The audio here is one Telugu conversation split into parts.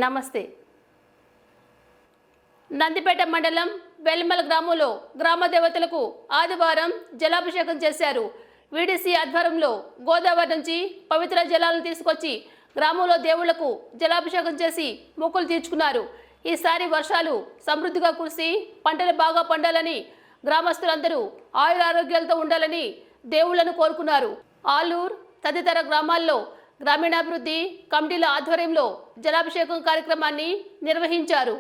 నమస్తే. నందిపేట మండలం వెల్మల గ్రామంలో గ్రామ దేవతలకు ఆదివారం జలాభిషేకం చేశారు. వీడీసీ ఆధ్వర్యంలో గోదావరి నుంచి పవిత్ర జలాలను తీసుకొచ్చి గ్రామంలో దేవుళ్లకు జలాభిషేకం చేసి మొక్కులు తీర్చుకున్నారు. ఈసారి వర్షాలు సమృద్ధిగా కురిసి పంటలు బాగా పండాలని, గ్రామస్తులందరూ ఆయురారోగ్యాలతో ఉండాలని దేవుళ్లను కోరుకున్నారు. ఆలూరు తదితర గ్రామాల్లో గ్రామీణాభివృద్ధి కమిటీల ఆధ్వర్యంలో జలాభిషేకం కార్యక్రమాన్ని నిర్వహించారు.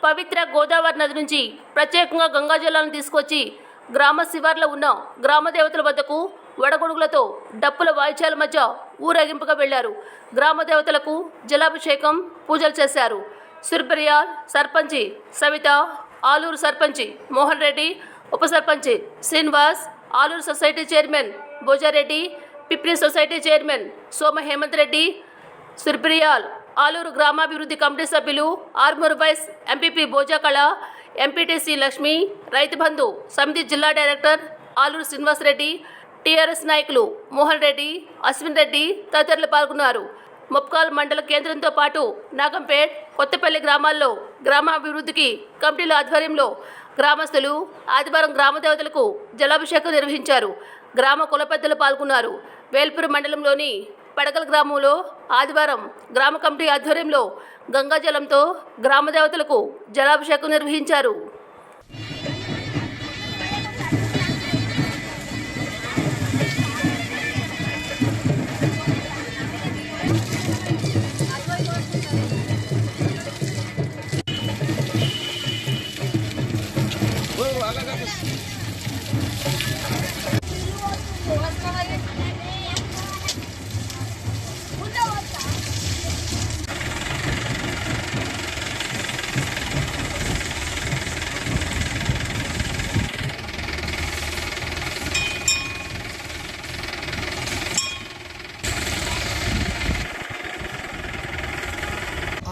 పవిత్ర గోదావరి నది నుంచి ప్రత్యేకంగా గంగా జలాలను తీసుకొచ్చి గ్రామ శివార్లో ఉన్న గ్రామ దేవతల వద్దకు వడగొడుగులతో డప్పుల వాయిద్యాల మధ్య ఊరేగింపుగా వెళ్లారు. గ్రామ దేవతలకు జలాభిషేకం, పూజలు చేశారు. సుర్బరియాల్ సర్పంచి సవిత, ఆలూరు సర్పంచి మోహన్ రెడ్డి, ఉప సర్పంచి Srinivas, Aluru society chairman Bhojareddy, Pipri society chairman Soma Hemanth Reddy, Surbariyal Aluru గ్రామాభివృద్ధి కమిటీ సభ్యులు Armoor vice MPP Bhojakala, MPTC Lakshmi, Rythu Bandhu Samithi జిల్లా డైరెక్టర్ ఆలూరు శ్రీనివాస్ రెడ్డి, టీఆర్ఎస్ నాయకులు మోహన్ రెడ్డి, అశ్విన్ రెడ్డి తదితరులు పాల్గొన్నారు. మొప్కాల్ మండల కేంద్రంతో పాటు నాగంపేట్, కొత్తపల్లి గ్రామాల్లో గ్రామాభివృద్ధికి కమిటీల ఆధ్వర్యంలో గ్రామస్తులు ఆదివారం గ్రామ దేవతలకు జలాభిషేకం నిర్వహించారు. గ్రామ కుల పెద్దలు పాల్గొన్నారు. వేల్పూర్ మండలంలోని పడగల్ గ్రామంలో ఆదివారం గ్రామ కమిటీ ఆధ్వర్యంలో గంగాజలంతో గ్రామ దేవతలకు జలాభిషేకం నిర్వహించారు.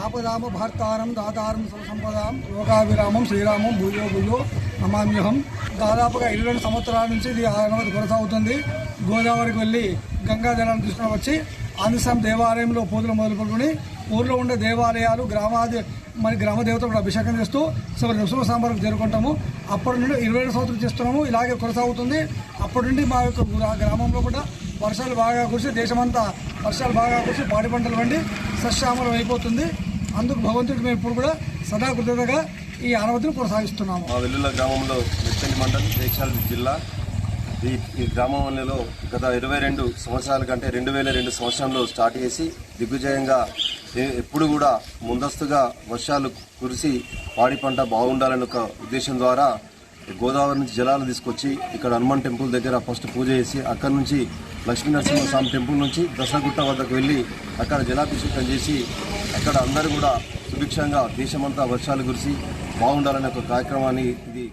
ఆపదామ భర్తారం దాతారం సంపదాం లోకావిరామం శ్రీరామం భూయో భూయో నమామ్యహం. దాదాపుగా 22 సంవత్సరాల నుంచి ఇది అనుమతి కొనసాగుతుంది. గోదావరికి వెళ్ళి గంగా జలాన్ని తీసుకుని వచ్చి ఆంధ్రస్వామి దేవాలయంలో పూజలు మొదలుపెట్టుకుని ఊర్లో ఉండే దేవాలయాలు గ్రామ దేవతలకు అభిషేకం చేస్తూ నృసింహ సాంబారం చేరుకుంటాము. అప్పటి నుండి 22 సంవత్సరాలు చేస్తున్నాము. ఇలాగే కొనసాగుతుంది. అప్పటి నుండి మా యొక్క గ్రామంలో కూడా వర్షాలు బాగా కురిసి దేశమంతా వర్షాలు బాగా కురిసి పాడి పంటలు వండి సస్యామలం అయిపోతుంది. అందుకు భగవంతుడికి మేము ఇప్పుడు కూడా సదా కృతజ్ఞతగా ఈ అనుమతిని కొనసాగిస్తున్నాము. మా వెల్లుల గ్రామంలో మెట్పల్లి మండలం జైశాల్ జిల్లా ఈ గ్రామంలో గత 22 సంవత్సరాల కంటే 2002 సంవత్సరంలో స్టార్ట్ చేసి దిగ్విజయంగా ఎప్పుడు కూడా ముందస్తుగా వర్షాలు కురిసి పాడి పంట బాగుండాలనే ఒక ఉద్దేశం ద్వారా గోదావరి నుంచి జలాలు తీసుకొచ్చి ఇక్కడ హనుమాన్ టెంపుల్ దగ్గర ఫస్ట్ పూజ చేసి అక్కడ నుంచి లక్ష్మీనరసింహస్వామి టెంపుల్ నుంచి దసరగుట్ట వద్దకు వెళ్ళి అక్కడ జలాభిషేకం చేసి అక్కడ అందరూ కూడా సుభిక్షంగా దేశమంతా వర్షాలు కురిసి బాగుండాలనే ఒక కార్యక్రమాన్ని ఇది